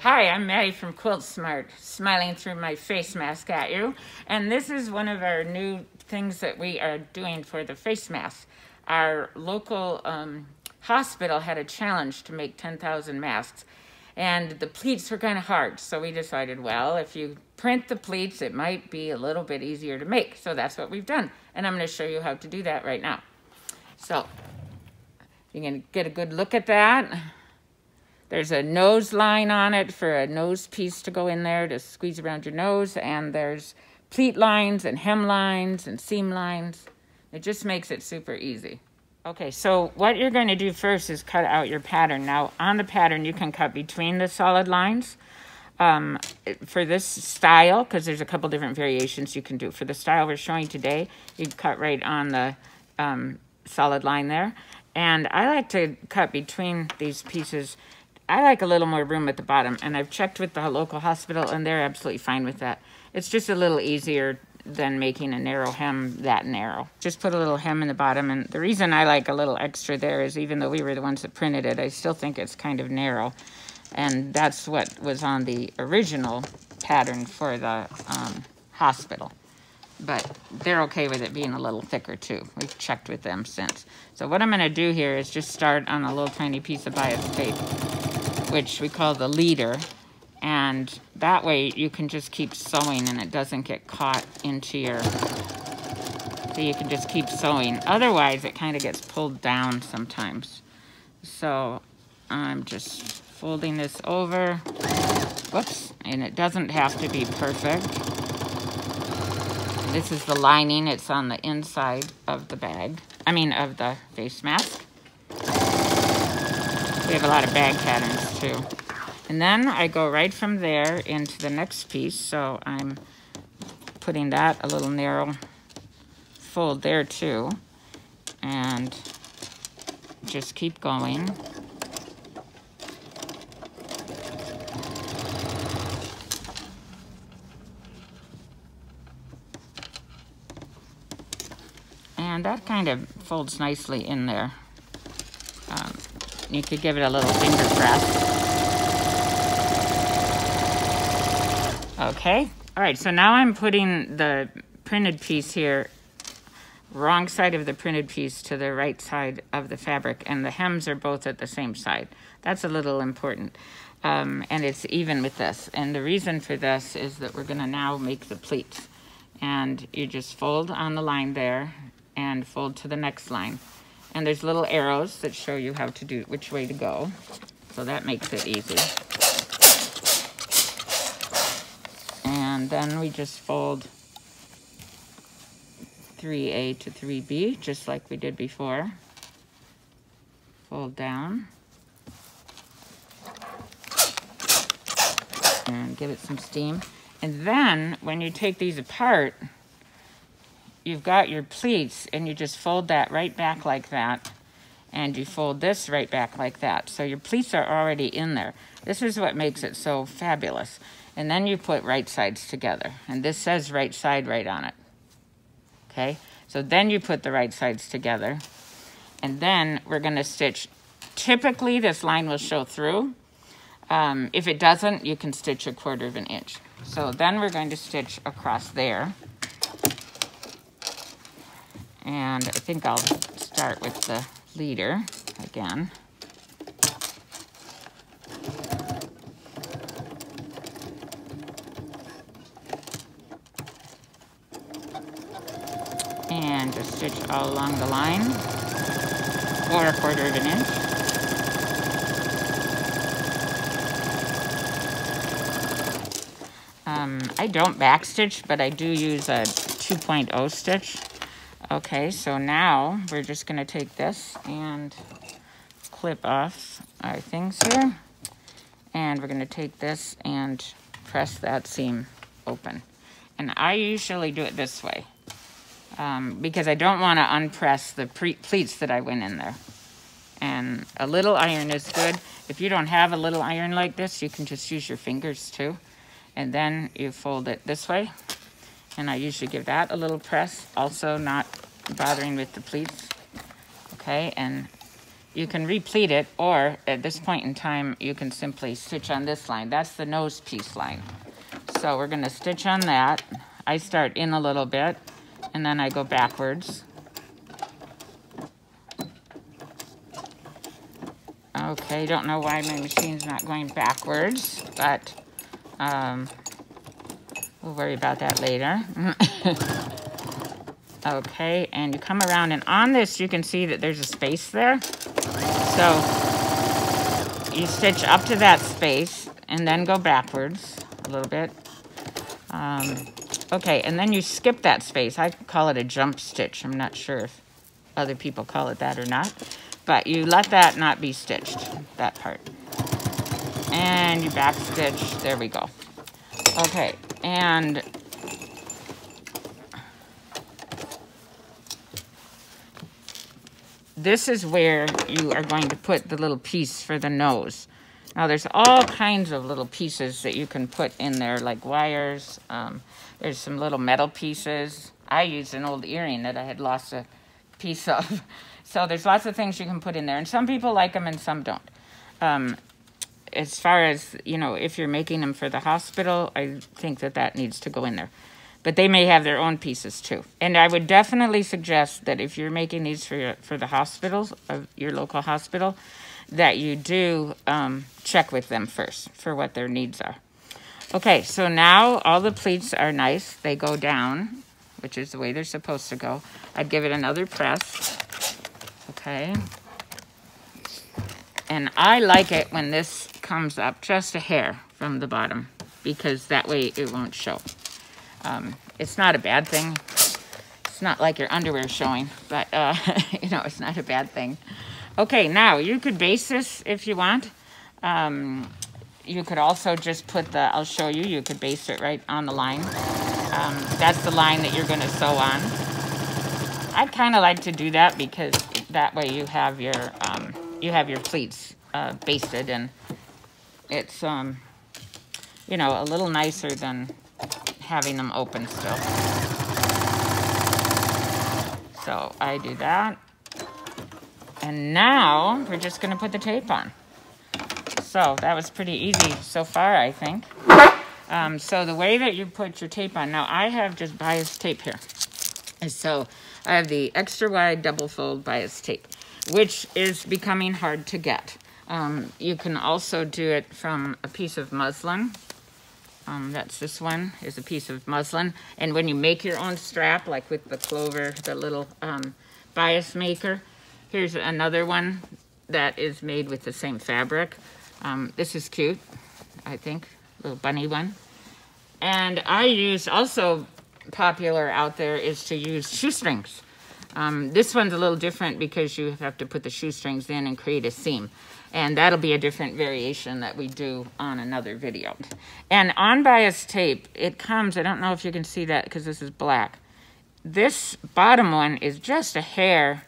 Hi, I'm Maddie from Quilt Smart, smiling through my face mask at you. And this is one of our new things that we are doing for the face mask. Our local hospital had a challenge to make 10,000 masks. And the pleats were kind of hard, so we decided, well, if you print the pleats, it might be a little bit easier to make. So that's what we've done. And I'm going to show you how to do that right now. So you can get a good look at that. There's a nose line on it for a nose piece to go in there to squeeze around your nose. And there's pleat lines and hem lines and seam lines. It just makes it super easy. Okay, so what you're going to do first is cut out your pattern. Now, on the pattern, you can cut between the solid lines. For this style, because there's a couple different variations you can do. For the style we're showing today, you can cut right on the solid line there. And I like to cut between these pieces. I like a little more room at the bottom, and I've checked with the local hospital, and they're absolutely fine with that. It's just a little easier than making a narrow hem that narrow. Just put a little hem in the bottom, and the reason I like a little extra there is even though we were the ones that printed it, I still think it's kind of narrow, and that's what was on the original pattern for the hospital. But they're okay with it being a little thicker too. We've checked with them since. So what I'm going to do here is just start on a little tiny piece of bias tape, which we call the leader. And that way you can just keep sewing and it doesn't get caught into your, so you can just keep sewing. Otherwise it kind of gets pulled down sometimes. So I'm just folding this over. Whoops, and it doesn't have to be perfect. This is the lining, it's on the inside of the bag. Of the face mask. We have a lot of bag patterns too. And then I go right from there into the next piece. So I'm putting that a little narrow fold there too. And just keep going. And that kind of folds nicely in there. You could give it a little finger press. Okay, all right, so now I'm putting the printed piece here, wrong side of the printed piece to the right side of the fabric, and the hems are both at the same side. That's a little important. And it's even with this. And the reason for this is that we're gonna now make the pleats. And you just fold on the line there and fold to the next line. And there's little arrows that show you how to do, which way to go. So that makes it easy. And then we just fold 3A to 3B, just like we did before. Fold down. And give it some steam. And then, when you take these apart, you've got your pleats, and you just fold that right back like that. And you fold this right back like that. So your pleats are already in there. This is what makes it so fabulous. And then you put right sides together. And this says right side right on it. Okay? So then you put the right sides together. And then we're going to stitch. Typically, this line will show through. If it doesn't, you can stitch 1/4 of an inch. So then we're going to stitch across there. And I think I'll start with the leader again. And just stitch all along the line for 1/4 of an inch. I don't backstitch, but I do use a 2.0 stitch. Okay, so now we're just going to take this and clip off our things here. And we're going to take this and press that seam open. And I usually do it this way because I don't want to unpress the pleats that I went in there. And a little iron is good. If you don't have a little iron like this, you can just use your fingers too. And then you fold it this way. And I usually give that a little press, also not bothering with the pleats. Okay, and you can replete it, or at this point in time, you can simply stitch on this line. That's the nose piece line. So we're going to stitch on that. I start in a little bit, and then I go backwards. Okay, don't know why my machine's not going backwards, but we'll worry about that later. Okay, and you come around, and on this you can see that there's a space there. So you stitch up to that space and then go backwards a little bit. Okay, and then you skip that space. I call it a jump stitch. I'm not sure if other people call it that or not. But you let that not be stitched, that part. And you back stitch. There we go. Okay, and this is where you are going to put the little piece for the nose. Now there's all kinds of little pieces that you can put in there, like wires. There's some little metal pieces. I used an old earring that I had lost a piece of. So there's lots of things you can put in there, and some people like them and some don't. As far as, you know, if you're making them for the hospital, I think that that needs to go in there. But they may have their own pieces too. And I would definitely suggest that if you're making these for the hospitals, of your local hospital, that you do check with them first for what their needs are. Okay, so now all the pleats are nice. They go down, which is the way they're supposed to go. I'd give it another press. Okay. And I like it when this comes up just a hair from the bottom, because that way it won't show. It's not a bad thing. It's not like your underwear showing, but you know, it's not a bad thing. Okay, now you could base this if you want. You could also just put the, I'll show you, you could base it right on the line. That's the line that you're going to sew on. I kind of like to do that because that way you have your pleats basted, and it's you know, a little nicer than having them open still. So I do that, and now we're just going to put the tape on. So that was pretty easy so far, I think. So the way that you put your tape on, now I have just bias tape here. And so I have the extra wide double fold bias tape, which is becoming hard to get. You can also do it from a piece of muslin. That's this one, is a piece of muslin. And when you make your own strap, like with the Clover, the little bias maker, here's another one that is made with the same fabric. This is cute, I think, little bunny one. And I use, also popular out there is to use shoestrings. This one's a little different because you have to put the shoestrings in and create a seam. And that'll be a different variation that we do on another video. And on bias tape, it comes, I don't know if you can see that because this is black. This bottom one is just a hair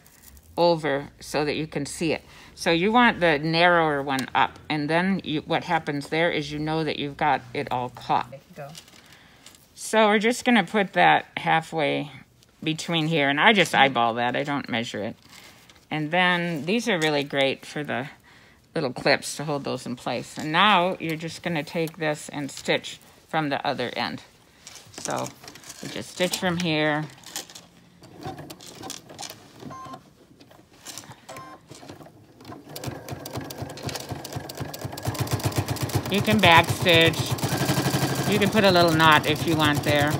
over so that you can see it. So you want the narrower one up, and then what happens there is you know that you've got it all caught. So we're just going to put that halfway between here, and I just eyeball that. I don't measure it. And then these are really great for the little clips to hold those in place. And now you're just going to take this and stitch from the other end. So you just stitch from here. You can back stitch. You can put a little knot if you want there.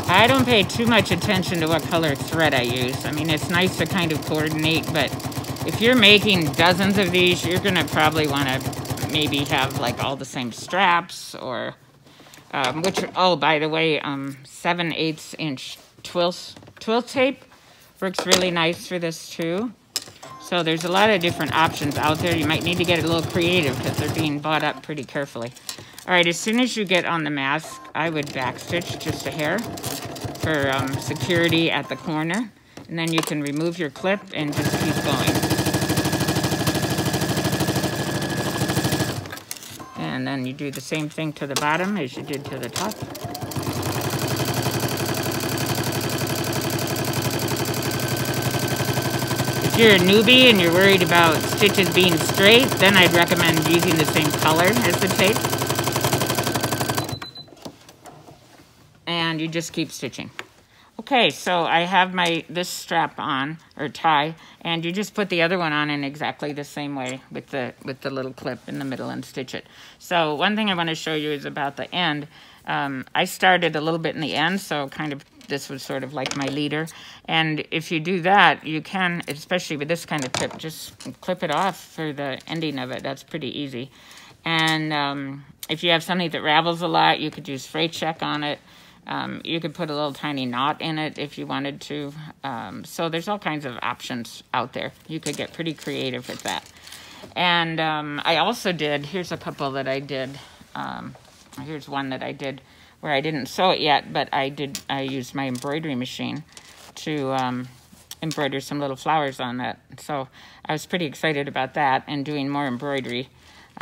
I don't pay too much attention to what color thread I use. I mean, it's nice to kind of coordinate, but if you're making dozens of these, you're gonna probably wanna maybe have like all the same straps, or, which, oh, by the way, 7/8 inch twill tape works really nice for this too. So there's a lot of different options out there. You might need to get a little creative because they're being bought up pretty carefully. All right, as soon as you get on the mask, I would backstitch just a hair for security at the corner. And then you can remove your clip and just keep going. And then you do the same thing to the bottom as you did to the top. If you're a newbie and you're worried about stitches being straight, then I'd recommend using the same color as the tape. And you just keep stitching. Okay, so I have this strap on, or tie, and you just put the other one on in exactly the same way with the little clip in the middle and stitch it. So one thing I want to show you is about the end. I started a little bit in the end, so kind of this was sort of like my leader. And if you do that, you can, especially with this kind of tip, just clip it off for the ending of it. That's pretty easy. And if you have something that ravels a lot, you could use freight check on it. You could put a little tiny knot in it if you wanted to. So there's all kinds of options out there. You could get pretty creative with that. And I also did, here's a couple that I did. Here's one that I did where I didn't sew it yet, but I used my embroidery machine to embroider some little flowers on that. So I was pretty excited about that and doing more embroidery.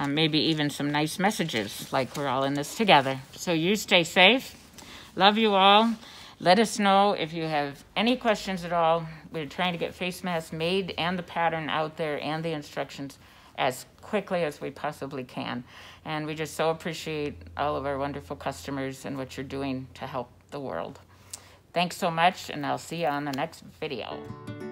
Maybe even some nice messages, like we're all in this together. So you stay safe. Love you all. Let us know if you have any questions at all. We're trying to get face masks made and the pattern out there and the instructions as quickly as we possibly can. And we just so appreciate all of our wonderful customers and what you're doing to help the world. Thanks so much, and I'll see you on the next video.